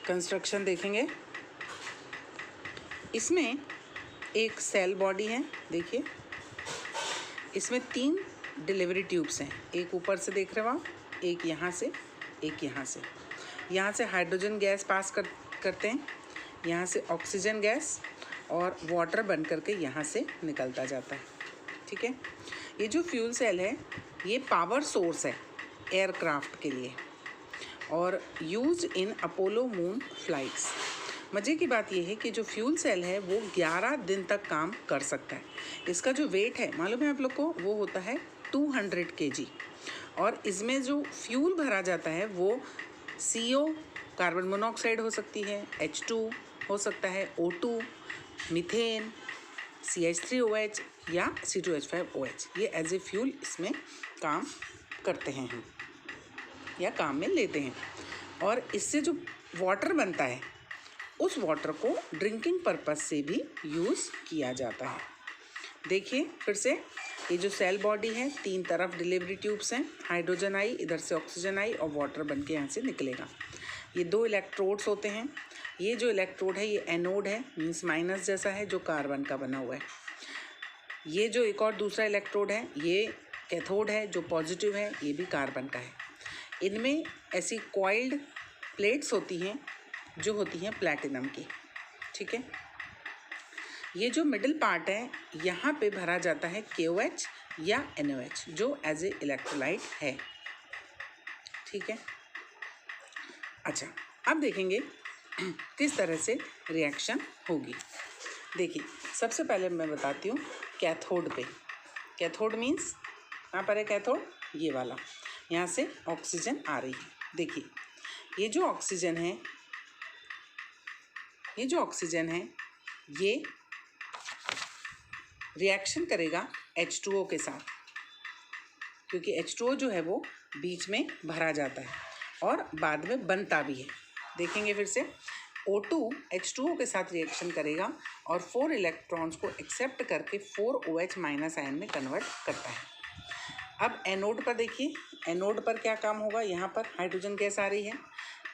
Construction देखेंगे। इसमें एक सेल बॉडी है, देखिए इसमें 3 डिलीवरी ट्यूब्स हैं, एक ऊपर से देख रहे हो आप, एक यहाँ से, एक यहाँ से। यहाँ से हाइड्रोजन गैस पास करते हैं, यहाँ से ऑक्सीजन गैस और वाटर बन करके यहाँ से निकलता जाता है। ठीक है, ये जो फ्यूल सेल है ये पावर सोर्स है एयरक्राफ्ट के लिए और use in Apollo moon flights. मज़े की बात यह है कि जो फ्यूल सेल है वो 11 दिन तक काम कर सकता है। इसका जो वेट है मालूम है आप लोग को, वो होता है 200 kg और इसमें जो फ्यूल भरा जाता है वो CO कार्बन मोनोऑक्साइड हो सकती है, H2 हो सकता है, O2, मीथेन, CH3OH या C2H5OH। ये एज ए फ्यूल इसमें काम करते हैं हम या काम में लेते हैं। और इससे जो वाटर बनता है उस वाटर को ड्रिंकिंग पर्पस से भी यूज़ किया जाता है। देखिए फिर से, ये जो सेल बॉडी है 3 तरफ डिलीवरी ट्यूब्स हैं, हाइड्रोजन आई, इधर से ऑक्सीजन आई और वाटर बन के यहाँ से निकलेगा। ये 2 इलेक्ट्रोड्स होते हैं। ये जो इलेक्ट्रोड है ये एनोड है, मीन्स माइनस जैसा है, जो कार्बन का बना हुआ है। ये जो एक और दूसरा इलेक्ट्रोड है ये कैथोड है, जो पॉजिटिव है, ये भी कार्बन का है। इनमें ऐसी कॉइल्ड प्लेट्स होती हैं जो होती हैं प्लैटिनम की। ठीक है, ये जो मिडिल पार्ट है यहाँ पे भरा जाता है KOH या NOH जो एज ए इलेक्ट्रोलाइट है। ठीक है, अच्छा अब देखेंगे किस तरह से रिएक्शन होगी। देखिए सबसे पहले मैं बताती हूँ कैथोड पे। कैथोड मीन्स कहाँ पर है कैथोड, ये वाला, यहाँ से ऑक्सीजन आ रही है। देखिए ये जो ऑक्सीजन है ये रिएक्शन करेगा H2O के साथ, क्योंकि H2O जो है वो बीच में भरा जाता है और बाद में बनता भी है। देखेंगे फिर से, O2 H2O के साथ रिएक्शन करेगा और 4 इलेक्ट्रॉन्स को एक्सेप्ट करके 4OH माइनस आयन में कन्वर्ट करता है। अब एनोड पर देखिए, एनोड पर क्या काम होगा, यहाँ पर हाइड्रोजन गैस आ रही है।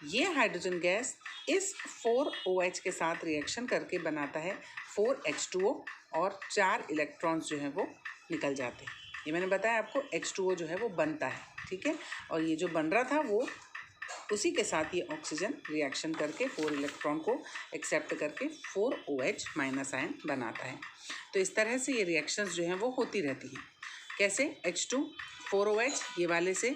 ये हाइड्रोजन गैस इस 4OH के साथ रिएक्शन करके बनाता है 4H2O और 4 इलेक्ट्रॉन्स जो हैं वो निकल जाते हैं। ये मैंने बताया आपको, H2O जो है वो बनता है। ठीक है, और ये जो बन रहा था वो उसी के साथ ये ऑक्सीजन रिएक्शन करके 4 इलेक्ट्रॉन को एक्सेप्ट करके 4OH माइनस आयन बनाता है। तो इस तरह से ये रिएक्शंस जो हैं वो होती रहती हैं। कैसे, H2 4OH ये वाले से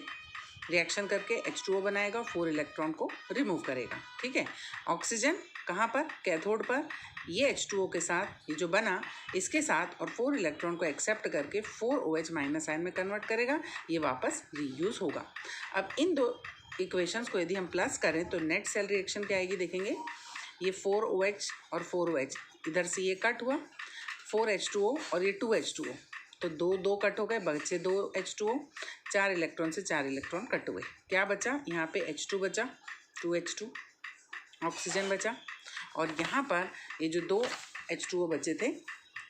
रिएक्शन करके H2O बनाएगा, 4 इलेक्ट्रॉन को रिमूव करेगा। ठीक है, ऑक्सीजन कहाँ पर, कैथोड पर, ये H2O के साथ ये जो बना इसके साथ और 4 इलेक्ट्रॉन को एक्सेप्ट करके 4OH माइनस आयन में कन्वर्ट करेगा, ये वापस रीयूज़ होगा। अब इन दो इक्वेशंस को यदि हम प्लस करें तो नेट सेल रिएक्शन क्या आएगी, देखेंगे ये 4OH और 4OH, इधर से ये कट हुआ 4H2O और ये 2H2O, तो 2 कट हो गए, बचे 2H2O, 4 इलेक्ट्रॉन से 4 इलेक्ट्रॉन कट हुए। क्या बचा, यहाँ पे H2 बचा, 2H2, ऑक्सीजन बचा, और यहाँ पर ये जो 2H2O बचे थे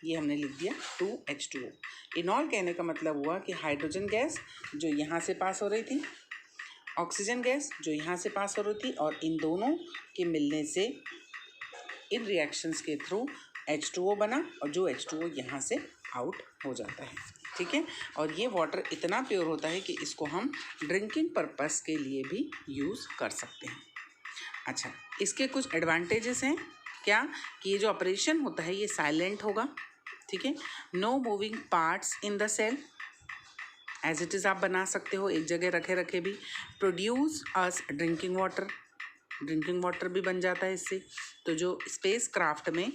ये हमने लिख दिया 2H2O। इनॉल कहने का मतलब हुआ कि हाइड्रोजन गैस जो यहाँ से पास हो रही थी, ऑक्सीजन गैस जो यहाँ से पास हो रही थी, और इन दोनों के मिलने से इन रिएक्शंस के थ्रू H2O बना और जो H2O यहाँ से आउट हो जाता है। ठीक है, और ये वाटर इतना प्योर होता है कि इसको हम ड्रिंकिंग पर्पस के लिए भी यूज़ कर सकते हैं। अच्छा, इसके कुछ एडवांटेजेस हैं क्या, कि ये जो ऑपरेशन होता है ये साइलेंट होगा। ठीक है, no moving parts in the cell, as it is आप बना सकते हो एक जगह रखे भी। प्रोड्यूस अस ड्रिंकिंग वाटर भी बन जाता है इससे। तो जो स्पेस क्राफ्ट में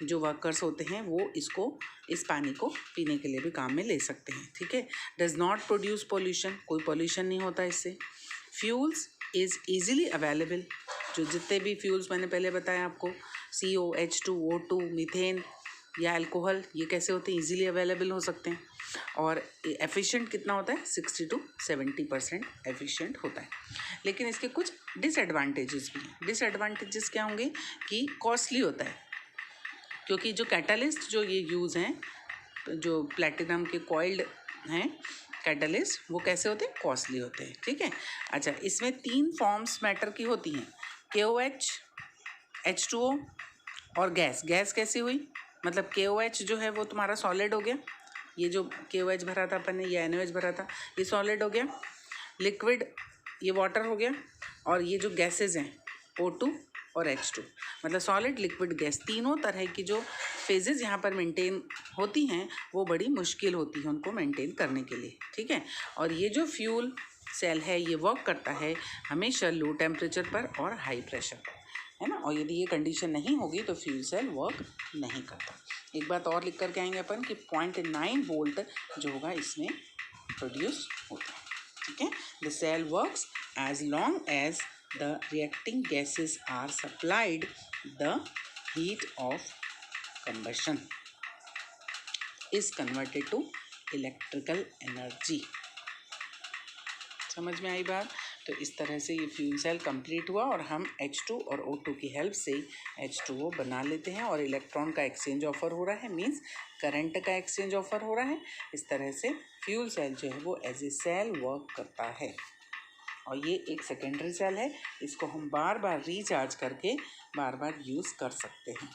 जो वर्कर्स होते हैं वो इस पानी को पीने के लिए भी काम में ले सकते हैं। ठीक है, डज नॉट प्रोड्यूस पोल्यूशन, कोई पोल्यूशन नहीं होता इससे। फ्यूल्स इज़ ईजिली अवेलेबल, जो जितने भी फ्यूल्स मैंने पहले बताया आपको, CO, H2, O2, मीथेन या अल्कोहल, ये कैसे होते हैं, ईजिली अवेलेबल हो सकते हैं। और एफिशिएंट कितना होता है, 60 to 70% एफिशिएंट होता है। लेकिन इसके कुछ डिसएडवांटेजेस भी हैं। डिसएडवांटेजेस क्या होंगे कि कॉस्टली होता है, क्योंकि जो कैटलिस्ट जो ये यूज़ हैं, जो प्लैटिनम के कॉइल्ड हैं कैटलिस्ट, वो कैसे होते हैं, कॉस्टली होते हैं। ठीक है, अच्छा, इसमें 3 फॉर्म्स मैटर की होती हैं, KOH, H2O और गैस। गैस कैसी हुई, मतलब KOH जो है वो तुम्हारा सॉलिड हो गया, ये जो KOH भरा था अपन ने, ये NOH भरा था, ये सॉलिड हो गया। लिक्विड ये वाटर हो गया, और ये जो गैसेज हैं O2 और H2, मतलब सॉलिड, लिक्विड, गैस, तीनों तरह की जो फेजेस यहाँ पर मेंटेन होती हैं वो बड़ी मुश्किल होती है उनको मेंटेन करने के लिए, ठीक है। और ये जो फ्यूल सेल है ये वर्क करता है हमेशा लो टेम्परेचर पर और हाई प्रेशर पर, है ना। और यदि ये कंडीशन नहीं होगी तो फ्यूल सेल वर्क नहीं करता। एक बात और लिख कर के आएंगे अपन कि 0.9 वोल्ट जो होगा इसमें प्रोड्यूस होता है, ठीक है। The cell works as long as the reacting gases are supplied the heat of combustion is converted to electrical energy. समझ में आई बात। तो इस तरह से ये फ्यूल सेल कंप्लीट हुआ और हम H2 और O2 की हेल्प से H2O बना लेते हैं और इलेक्ट्रॉन का एक्सचेंज ऑफर हो रहा है, मींस करंट का एक्सचेंज ऑफर हो रहा है। इस तरह से फ्यूल सेल जो है वो एज ए सेल वर्क करता है। और ये एक सेकेंडरी सेल है, इसको हम बार बार रिचार्ज करके बार बार यूज़ कर सकते हैं।